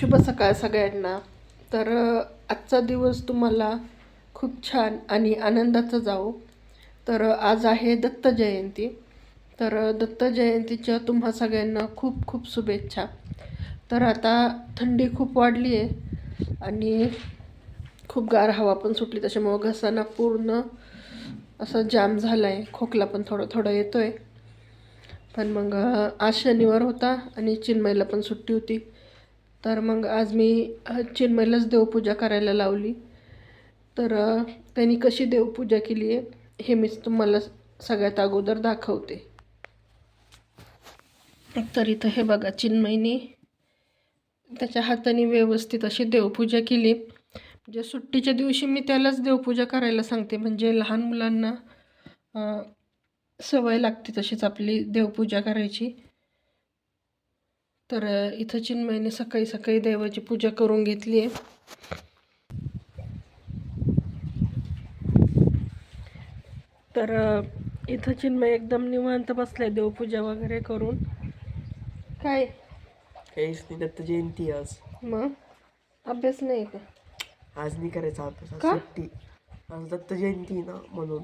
शुभ सकाळ सगळ्यांना. तर आजचा दिवस तुम्हाला खूप छान आणि आनंदाचा जाओ. तर आज आहे दत्त जयंती. तर दत्त जयंतीच्या तुम्हा सगळ्यांना खूप खूप शुभेच्छा. तर आता थंडी खूप वाढली आहे आणि खूप गार हवा पण सुटली, त्याच्यामुळं घसाना पूर्ण असं जाम झाला आहे. खोकला पण थोडं थोडं येतो आहे. पण मग आज शनिवार होता आणि चिन्मयला पण सुट्टी होती. तर मग आज मी चिन्मयलाच देवपूजा करायला लावली. तर त्यांनी कशी देवपूजा केली आहे हे मी तुम्हाला सगळ्यात अगोदर दाखवते. तर इथं हे बघा, चिन्मयनी त्याच्या हाताने व्यवस्थित अशी देवपूजा केली. म्हणजे सुट्टीच्या दिवशी मी त्यालाच देवपूजा करायला सांगते, म्हणजे लहान मुलांना सवय लागते तशीच आपली देवपूजा करायची. तर इथं चिन्मयने सकाळी सकाळी देवाची पूजा करून घेतली आहे. तर इथं चिन्मय एकदम निवांत बसलाय देवपूजा वगैरे करून. काय काहीच नाही, दत्त जयंती आज. मग अभ्यास नाही का? आज नाही करायचा अभ्यास, आज का? सुट्टी. आज दत्त जयंती ना म्हणून.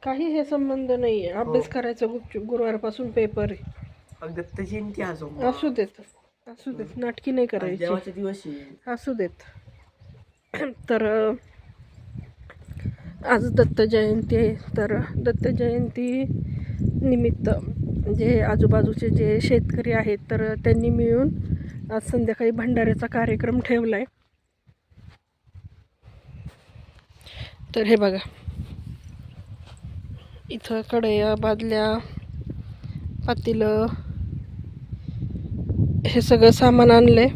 काही हे संबंध नाही आहे. अभ्यास करायचा गुपचूप, गुरुवारपासून पेपर आहे. आज दत्त जयंती आज असू देत, असू देत, नाटकी नाही करायची. देवाचा दिवस आहे. असू देत. तर आज दत्त जयंती आहे. तर दत्त जयंती निमित्त जे आजूबाजूचे जे शेतकरी आहेत तर त्यांनी मिळून आज संध्याकाळी भंडाऱ्याचा कार्यक्रम ठेवला आहे. तर हे बघा, इथं कढया, बादल्या, पातेलं हे सगळं सामान आणलंय.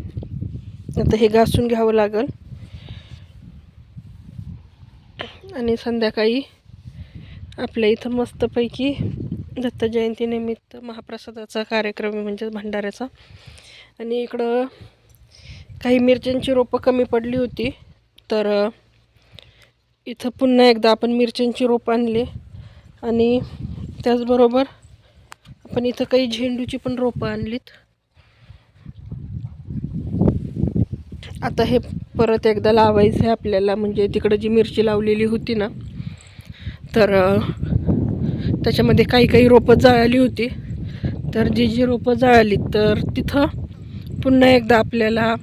आता हे घासून घ्यावं लागेल आणि संध्याकाळी आपल्या इथं मस्तपैकी दत्त जयंतीनिमित्त महाप्रसादाचा कार्यक्रम आहे, म्हणजे भंडाऱ्याचा. आणि इकडं काही मिरच्यांची रोपं कमी पडली होती, तर इथं पुन्हा एकदा आपण मिरच्यांची रोपं आणली. आणि त्याचबरोबर आपण इथं काही झेंडूची पण रोपं आणलीत. आता हे परत एकदा लावायचं आहे आपल्याला, म्हणजे तिकडं जी मिरची लावलेली होती ना, तर त्याच्यामध्ये काही काही रोपं जळाली होती. तर जी रोपं जळाली तर तिथं पुन्हा एकदा आपल्याला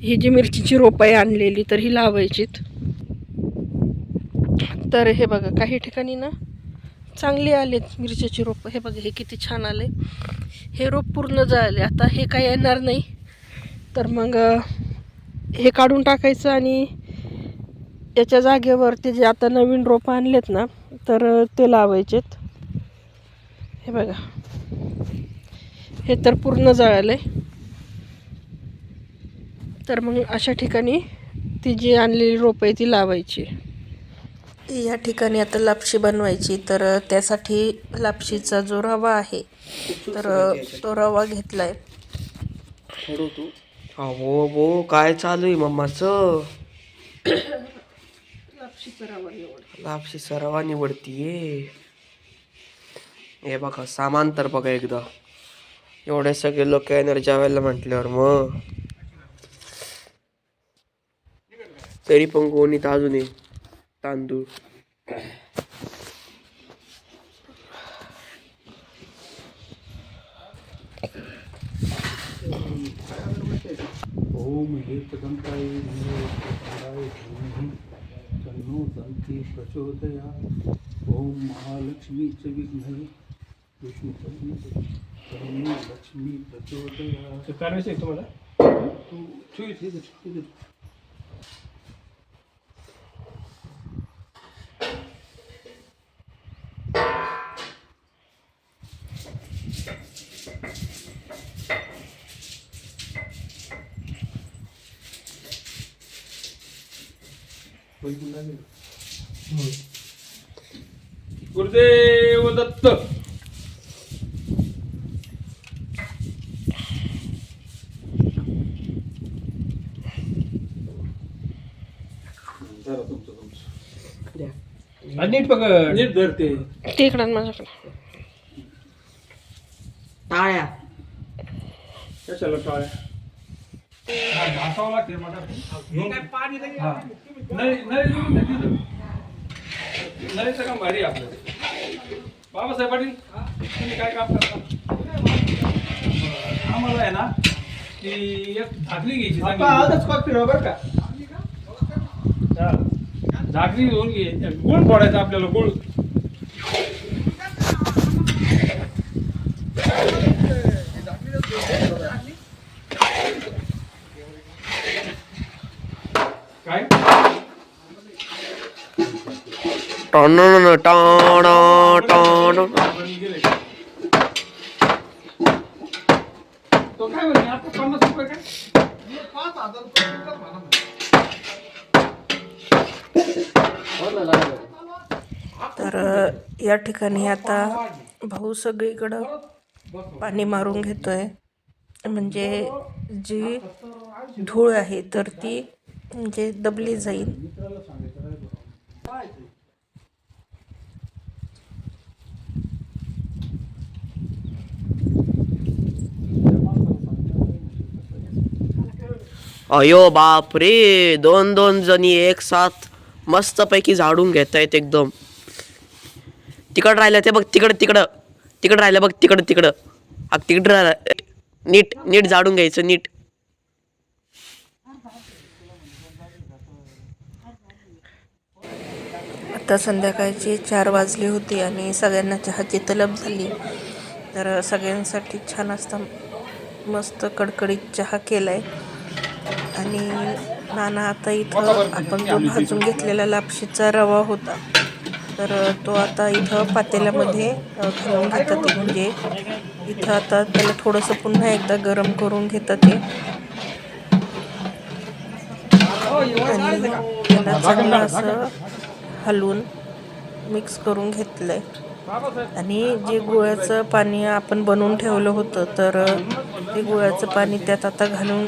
ही जी मिरचीची रोपं आहे आणलेली तर ही लावायचीत. तर हे बघा, काही ठिकाणी ना चांगली आलेत मिरचीची रोपं. हे बघा, हे किती छान आले. हे रोप पूर्ण जळाले. आता हे काही येणार नाही, तर मग हे काढून टाकायचं आणि याच्या जागेवरती जे आता नवीन रोपं आणलेत ना तर ते लावायचेत. हे बघा, हे तर पूर्ण जळालंय. तर मग अशा ठिकाणी ती जी आणलेली रोपं आहे ती लावायची. या ठिकाणी आता लापशी बनवायची, तर त्यासाठी लापशीचा जो रवा आहे तर तो रवा घेतलाय. हो काय चालू आहे मम्माचं? लापशीचा रवा निवडतीये. हे बघा, सामान तर बघा एकदा. एवढे सगळे लोक येणार जेवायला म्हटल्यावर मग तरी पण कोणी अजून तांदूळ. ओम हेतदंताय नमः तन्नो दन्ति प्रचोदयात्. ओम महालक्ष्मी च विद्महे विष्णुपत्नी लक्ष्मी प्रचोदयात्. करायचं आहे तुम्हाला? ठीक आहे. गुरुदेव दत्त. नीट पकड, नीट धरते तिकडं माझ्याकडे. टाळ्या कशाला टाळ्या? घासावं लागते नळीचं काम भारी आहे आपलं. बाबासाहेब पाटील तुम्ही काय काम करता? आम्हाला आहे ना ती एक झाकली घ्यायची बरं का. झाकली घेऊन घे, गुळ फोडायचा आपल्याला गुळ. काय टॉन टॉन टॉन. तो काय म्हणे आता 50 रुपये काय? तर या ठिकाणी आता भाऊ सगळीकडं पाणी मारून घेतोय, म्हणजे जी धूळ आहे तर ती म्हणजे दबली जाईल. अयो बाप रे, दोन दोन जणी एक साथ मस्त पैकी झाडून घेतायत एकदम. तिकड राहिलं ते बघ, तिकड राहिलं बघ, तिकडं तिकड राहिलं. नीट नीट झाडून घ्यायचं नीट. आता संध्याकाळची 4 वाजली होती आणि सगळ्यांना चहाची तलब झाली. तर सगळ्यांसाठी छान असा मस्त कडकडीत चहा केलाय. आणि नाना आता इथं आपण जो भाजून घेतलेला लापशीचा रवा होता तर तो आता इथं पातेल्यामध्ये घालून घेतात. म्हणजे इथं आता त्याला थोडंसं पुन्हा एकदा गरम करून घेतात ते आणि त्याला चांगलं असं हलवून मिक्स करून घेतलंय. आणि जे गुळाचं पाणी आपण बनवून ठेवलं होतं तर ते गुळाचं पाणी त्यात आता घालून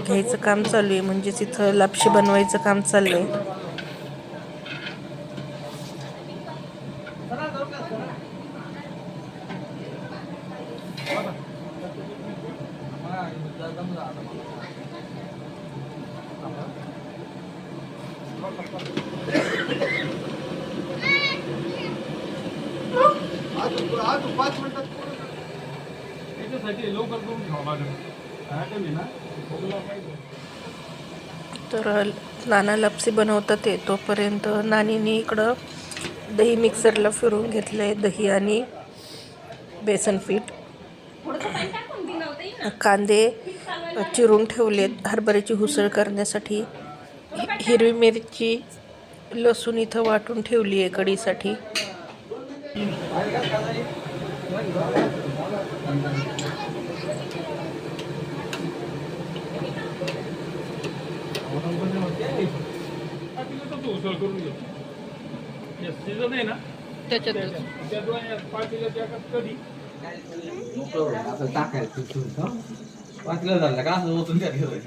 घ्यायचं काम चालू आहे. म्हणजेच इथं लापशी बनवायचं काम चालू आहे. त्याच्यासाठी लवकर करून घ्यावं लागेल. तर नाना लापसी बनवतात ते तोपर्यंत नानीने इकडं दही मिक्सरला फिरवून घेतलंय. दही आणि बेसन पीठ, कांदे चिरून ठेवलेत हरभऱ्याची उसळ करण्यासाठी. हिरवी मिरची लसूण इथं वाटून ठेवली आहे कढीसाठी. उसळ करून घे. सीझन आहे ना त्याच्यातच कधी वाचलं झालं का असं ओतून द्या घेऊन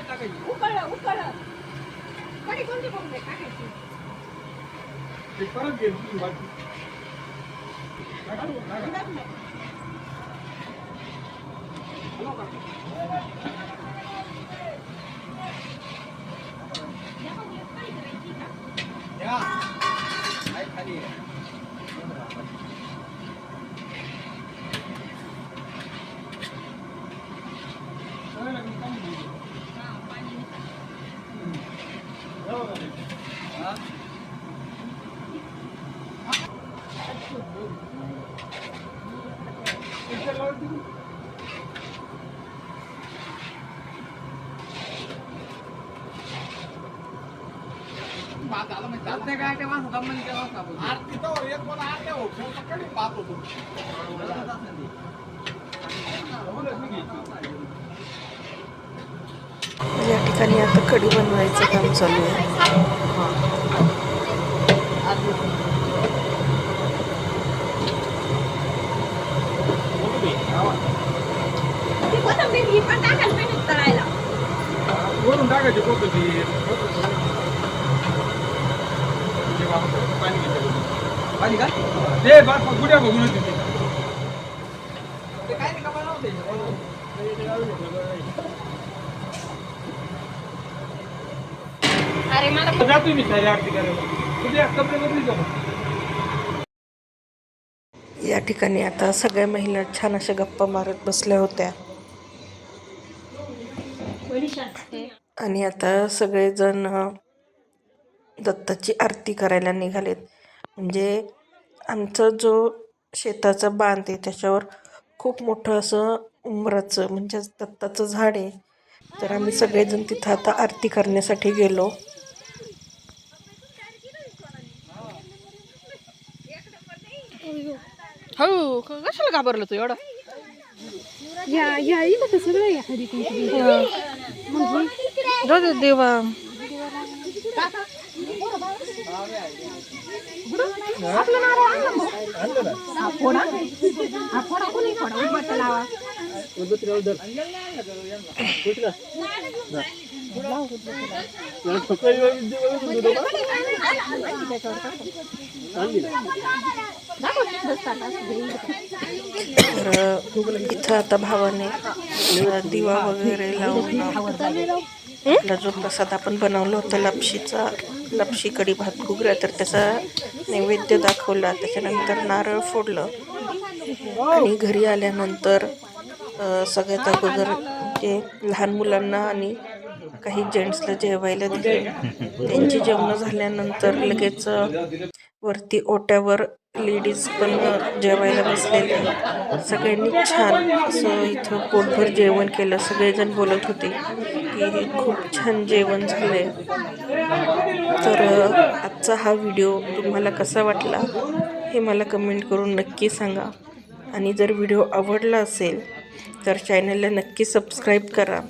टाकायची परत घे. या ठिकाणी आता कढी बनवायचं काम चालू आहे. वरून टाकायचे कोथिंबीर. पाणी का ते गुड्या बघून येते ते. ते काय नाही का बनवते जातो मी सारी आरती करायला. तुझ्या कपडे बदली जाऊ. या ठिकाणी आता सगळ्या महिला छान अशा गप्पा मारत बसल्या होत्या आणि आता सगळेजण दत्ताची आरती करायला निघालेत. म्हणजे आमचा जो शेताचा बांध आहे त्याच्यावर खूप मोठं असं उंबराचं म्हणजे दत्ताचं झाड आहे. तर आम्ही सगळेजण तिथं आता आरती करण्यासाठी गेलो. हो कशाला घाबरलं तू एवढं? देवा तर इथं आता भावाने दिवा वगैरे लावून आपला जो प्रसाद आपण बनवला होता लपशी कढी भात घुगऱ्या तर त्याचा नैवेद्य दाखवला. त्याच्यानंतर नारळ फोडलं आणि घरी आल्यानंतर सगळ्यात अगोदर जे लहान मुलांना आणि काही जेंट्सला जेवायला दिले. त्यांची जेवणं झाल्यानंतर लगेच वरती ओट्यावर लेडीज पण जेवायला बसलेले. सगळ्यांनी छान असं इथं पोटभर जेवण केलं. सगळेजण बोलत होते की खूप छान जेवण झालंय. तर आजचा हा व्हिडिओ तुम्हाला कसा वाटला हे मला कमेंट करून नक्की सांगा. आणि जर व्हिडिओ आवडला असेल तर चॅनलला नक्की सबस्क्राईब करा.